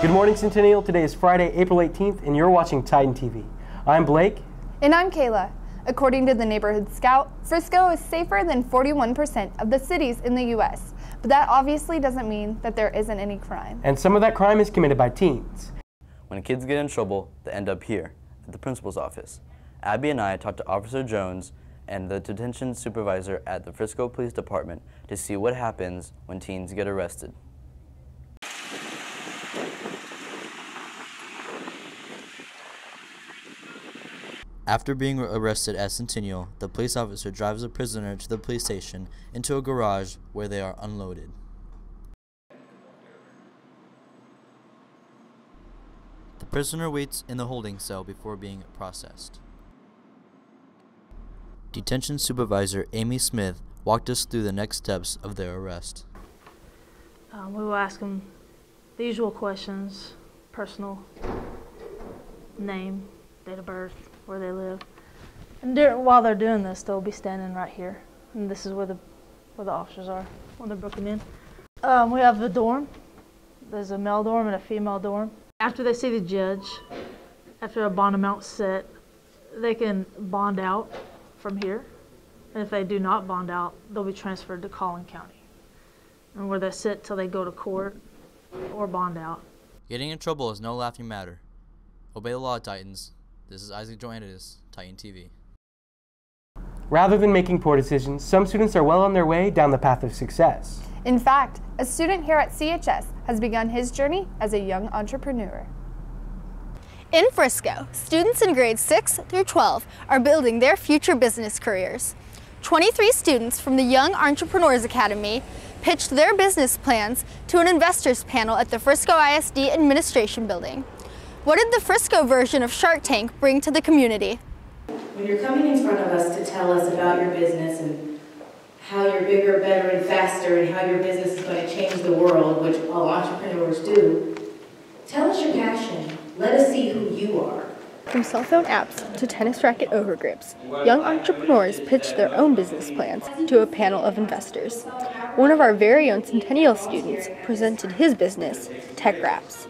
Good morning, Centennial. Today is Friday, April 18th, and you're watching Titan TV. I'm Blake. And I'm Kayla. According to the Neighborhood Scout, Frisco is safer than 41% of the cities in the U.S., but that obviously doesn't mean that there isn't any crime. And some of that crime is committed by teens. When kids get in trouble, they end up here, at the principal's office. Abby and I talked to Officer Jones and the detention supervisor at the Frisco Police Department to see what happens when teens get arrested. After being arrested at Centennial, the police officer drives a prisoner to the police station into a garage where they are unloaded. The prisoner waits in the holding cell before being processed. Detention supervisor Amy Smith walked us through the next steps of their arrest. We will ask them the usual questions: personal, name, date of birth, where they live. And while they're doing this, they'll be standing right here. And this is where the officers are when they're booking in. We have the dorm. There's a male dorm and a female dorm. After they see the judge, after a bond amount's set, they can bond out from here. And if they do not bond out, they'll be transferred to Collin County, and where they sit till they go to court or bond out. Getting in trouble is no laughing matter. Obey the law, Titans. This is Isaac Joannidis, Titan TV. Rather than making poor decisions, some students are well on their way down the path of success. In fact, a student here at CHS has begun his journey as a young entrepreneur. In Frisco, students in grades 6 through 12 are building their future business careers. 23 students from the Young Entrepreneurs Academy pitched their business plans to an investors panel at the Frisco ISD Administration Building. What did the Frisco version of Shark Tank bring to the community? When you're coming in front of us to tell us about your business and how you're bigger, better, and faster, and how your business is going to change the world, which all entrepreneurs do, tell us your passion. Let us see who you are. From cell phone apps to tennis racket overgrips, young entrepreneurs pitched their own business plans to a panel of investors. One of our very own Centennial students presented his business, Tech Wraps.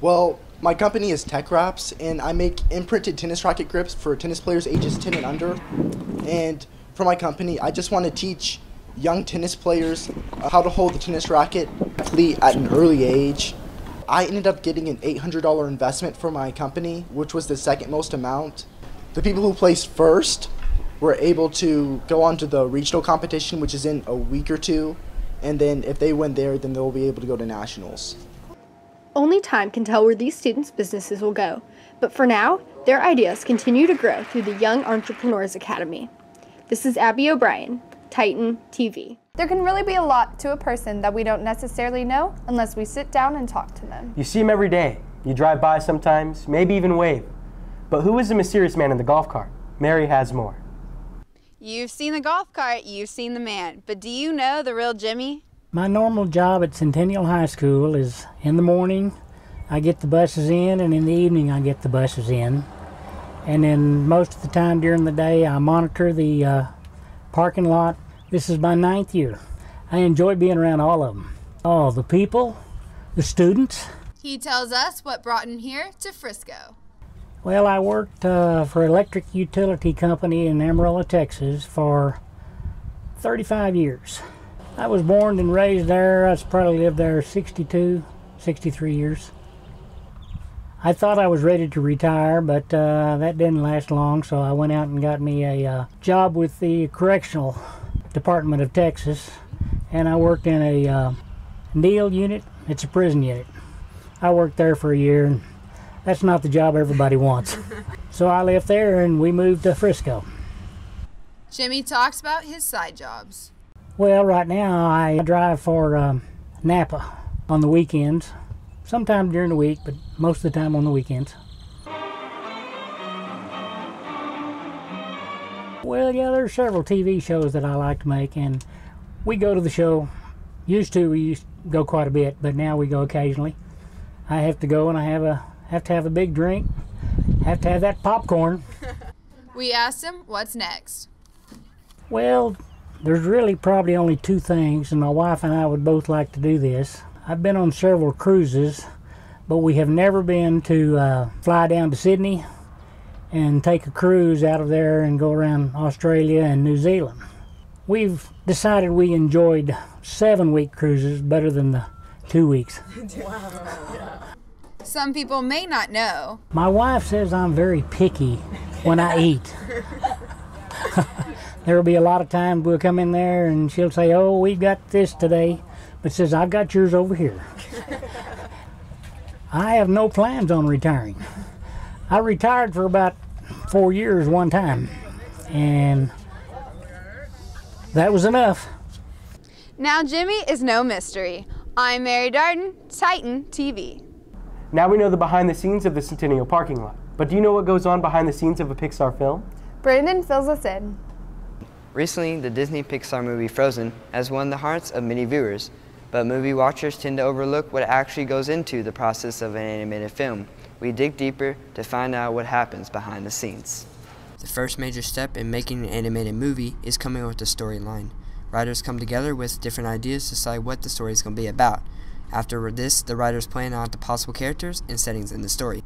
Well, my company is Tech Wraps, and I make imprinted tennis racket grips for tennis players ages 10 and under. And for my company, I just want to teach young tennis players how to hold the tennis racket at an early age. I ended up getting an $800 investment for my company, which was the second most amount. The people who placed first were able to go on to the regional competition, which is in a week or two. And then if they win there, then they'll be able to go to nationals. Only time can tell where these students' businesses will go, but for now, their ideas continue to grow through the Young Entrepreneurs Academy. This is Abby O'Brien, Titan TV. There can really be a lot to a person that we don't necessarily know unless we sit down and talk to them. You see him every day. You drive by sometimes, maybe even wave. But who is the mysterious man in the golf cart? Mary has more. You've seen the golf cart, you've seen the man, but do you know the real Jimmy? My normal job at Centennial High School is in the morning I get the buses in, and in the evening I get the buses in. And then most of the time during the day I monitor the parking lot. This is my 9th year. I enjoy being around all of them. All the people, the students. He tells us what brought him here to Frisco. Well, I worked for an electric utility company in Amarillo, Texas for 35 years. I was born and raised there. I probably lived there 63 years. I thought I was ready to retire, but that didn't last long, so I went out and got me a job with the Correctional Department of Texas, and I worked in a NEAL unit. It's a prison unit. I worked there for a year, and that's not the job everybody wants. So I left there and we moved to Frisco. Jimmy talks about his side jobs. Well, right now I drive for Napa on the weekends, sometimes during the week, but most of the time on the weekends. Well, yeah, there's several TV shows that I like to make, and we go to the show. We used to go quite a bit, but now we go occasionally. I have to go and I have to have a big drink, have to have that popcorn. We asked him what's next. Well, there's really probably only two things, and my wife and I would both like to do this. I've been on several cruises. but we have never been to fly down to Sydney and take a cruise out of there and go around Australia and New Zealand. We've decided we enjoyed 7-week cruises better than the 2 weeks. Some people may not know. My wife says I'm very picky when I eat. There will be a lot of times we'll come in there and she'll say, oh, we've got this today, but says, I've got yours over here. I have no plans on retiring. I retired for about 4 years one time, and that was enough. Now Jimmy is no mystery. I'm Mary Darden, Titan TV. Now we know the behind the scenes of the Centennial parking lot. But do you know what goes on behind the scenes of a Pixar film? Brandon fills us in. Recently, the Disney Pixar movie Frozen has won the hearts of many viewers, but movie watchers tend to overlook what actually goes into the process of an animated film. We dig deeper to find out what happens behind the scenes. The first major step in making an animated movie is coming up with a storyline. Writers come together with different ideas to decide what the story is going to be about. After this, the writers plan out the possible characters and settings in the story.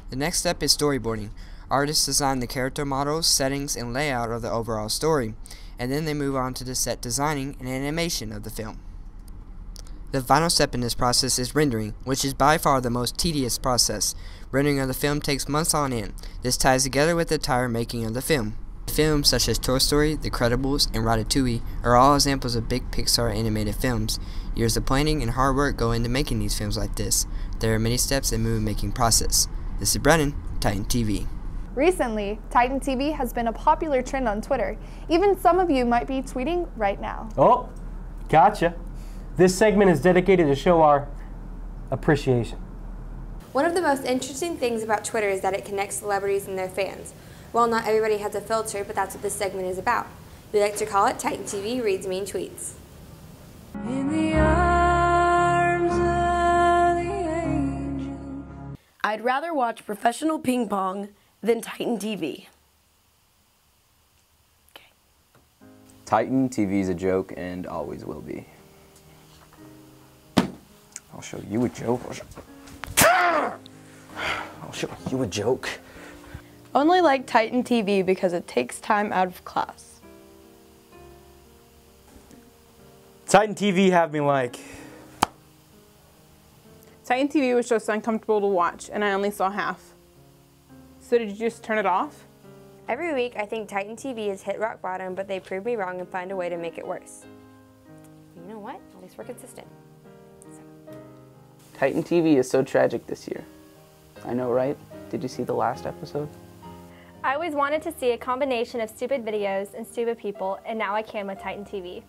The next step is storyboarding. Artists design the character models, settings, and layout of the overall story, and then they move on to the set designing and animation of the film. The final step in this process is rendering, which is by far the most tedious process. Rendering of the film takes months on end. This ties together with the entire making of the film. Films such as Toy Story, The Incredibles, and Ratatouille are all examples of big Pixar animated films. Years of planning and hard work go into making these films like this. There are many steps in the movie-making process. This is Brennan, Titan TV. Recently, Titan TV has been a popular trend on Twitter. Even some of you might be tweeting right now. Oh, gotcha. This segment is dedicated to show our appreciation. One of the most interesting things about Twitter is that it connects celebrities and their fans. Well, not everybody has a filter, but that's what this segment is about. We like to call it Titan TV Reads Mean Tweets. In the arms of the angel. I'd rather watch professional ping pong than Titan TV. Okay. Titan TV is a joke and always will be. I'll show you a joke. I'll show you a joke. Only like Titan TV because it takes time out of class. Titan TV have me like. Titan TV was just uncomfortable to watch, and I only saw half. So did you just turn it off? Every week, I think Titan TV has hit rock bottom, but they prove me wrong and find a way to make it worse. You know what? At least we're consistent. Titan TV is so tragic this year. I know, right? Did you see the last episode? I always wanted to see a combination of stupid videos and stupid people, and now I can with Titan TV.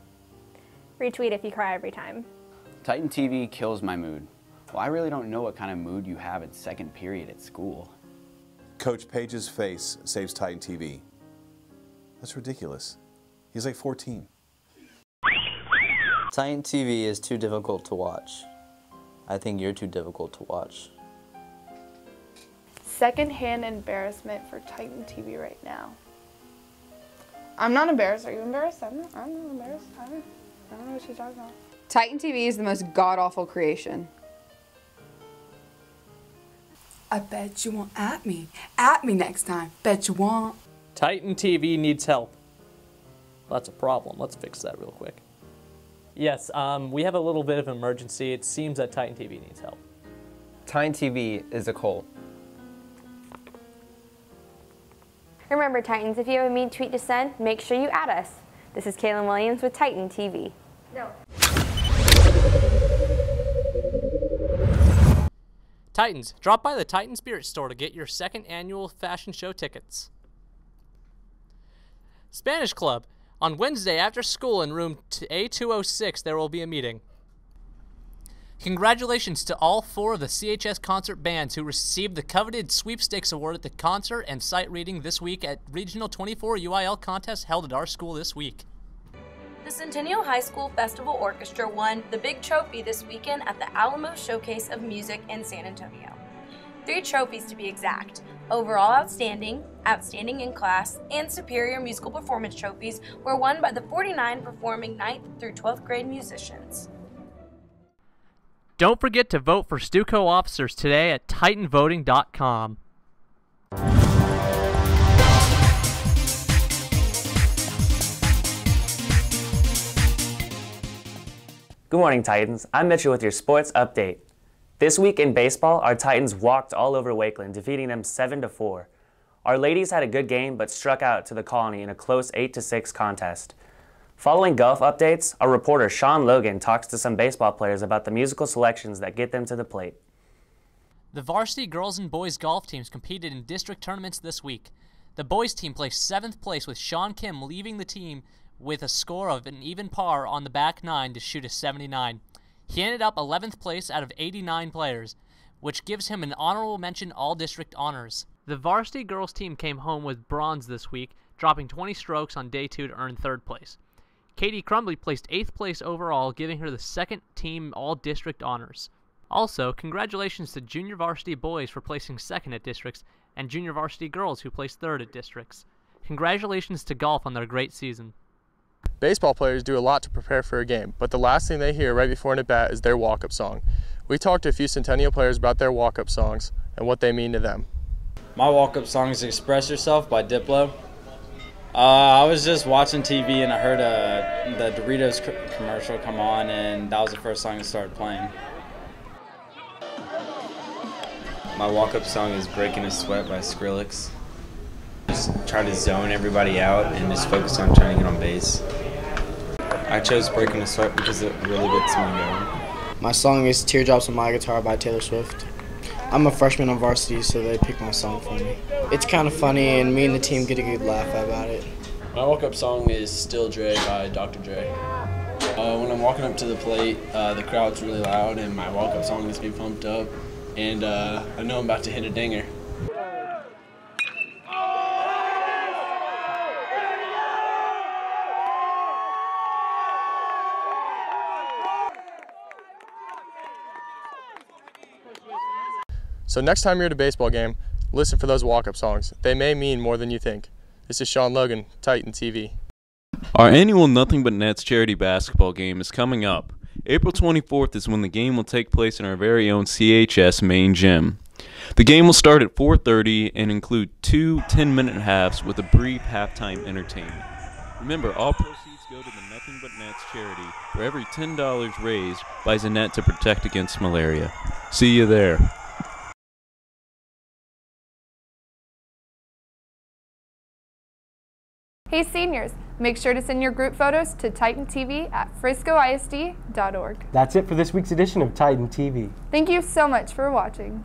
Retweet if you cry every time. Titan TV kills my mood. Well, I really don't know what kind of mood you have at second period at school. Coach Page's face saves Titan TV. That's ridiculous. He's like 14. Titan TV is too difficult to watch. I think you're too difficult to watch. Secondhand embarrassment for Titan TV right now. I'm not embarrassed. Are you embarrassed? I'm not embarrassed. I don't know what she's talking about. Titan TV is the most god-awful creation. I bet you won't at me. At me next time. Bet you won't. Titan TV needs help. That's a problem. Let's fix that real quick. Yes, we have a little bit of an emergency. It seems that Titan TV needs help. Titan TV is a cult. Remember, Titans, if you have a mean tweet to send, make sure you add us. This is Kaylin Williams with Titan TV. No. Titans, drop by the Titan Spirit store to get your second annual fashion show tickets. Spanish Club. On Wednesday after school in room A206, there will be a meeting. Congratulations to all 4 of the CHS concert bands who received the coveted Sweepstakes Award at the concert and sight reading this week at Regional 24 UIL contest held at our school this week. The Centennial High School Festival Orchestra won the big trophy this weekend at the Alamo Showcase of Music in San Antonio. 3 trophies to be exact. Overall Outstanding, Outstanding in Class, and Superior Musical Performance trophies were won by the 49 performing 9th through 12th grade musicians. Don't forget to vote for Stuco officers today at TitanVoting.com. Good morning, Titans. I'm Mitchell with your sports update. This week in baseball, our Titans walked all over Wakeland, defeating them 7-4. Our ladies had a good game, but struck out to the Colony in a close 8-6 contest. Following golf updates, our reporter Sean Logan talks to some baseball players about the musical selections that get them to the plate. The varsity girls and boys golf teams competed in district tournaments this week. The boys team placed 7th place with Sean Kim leaving the team with a score of an even par on the back 9 to shoot a 79. He ended up 11th place out of 89 players, which gives him an honorable mention all-district honors. The varsity girls team came home with bronze this week, dropping 20 strokes on day 2 to earn 3rd place. Katie Crumbly placed 8th place overall, giving her the 2nd team all-district honors. Also, congratulations to junior varsity boys for placing 2nd at districts, and junior varsity girls who placed 3rd at districts. Congratulations to golf on their great season. Baseball players do a lot to prepare for a game, but the last thing they hear right before an at-bat is their walk-up song. We talked to a few Centennial players about their walk-up songs and what they mean to them. My walk-up song is Express Yourself by Diplo. I was just watching TV and I heard the Doritos commercial come on, and that was the first song that started playing. My walk-up song is Breaking a Sweat by Skrillex. Just try to zone everybody out and just focus on trying to get on base. I chose Breaking a Sweat because it really gets me going. My song is Teardrops on My Guitar by Taylor Swift. I'm a freshman on varsity, so they picked my song for me. It's kind of funny, and me and the team get a good laugh about it. My walk-up song is Still Dre by Dr. Dre. When I'm walking up to the plate, the crowd's really loud, and my walk-up song gets me pumped up, and I know I'm about to hit a dinger. So next time you're at a baseball game, listen for those walk-up songs. They may mean more than you think. This is Sean Logan, Titan TV. Our annual Nothing But Nets charity basketball game is coming up. April 24th is when the game will take place in our very own CHS main gym. The game will start at 4:30 and include 2 10-minute halves with a brief halftime entertainment. Remember, all proceeds go to the Nothing But Nets charity, where every $10 raised buys a net to protect against malaria. See you there. Hey seniors, make sure to send your group photos to titantv@friscoisd.org. That's it for this week's edition of Titan TV. Thank you so much for watching.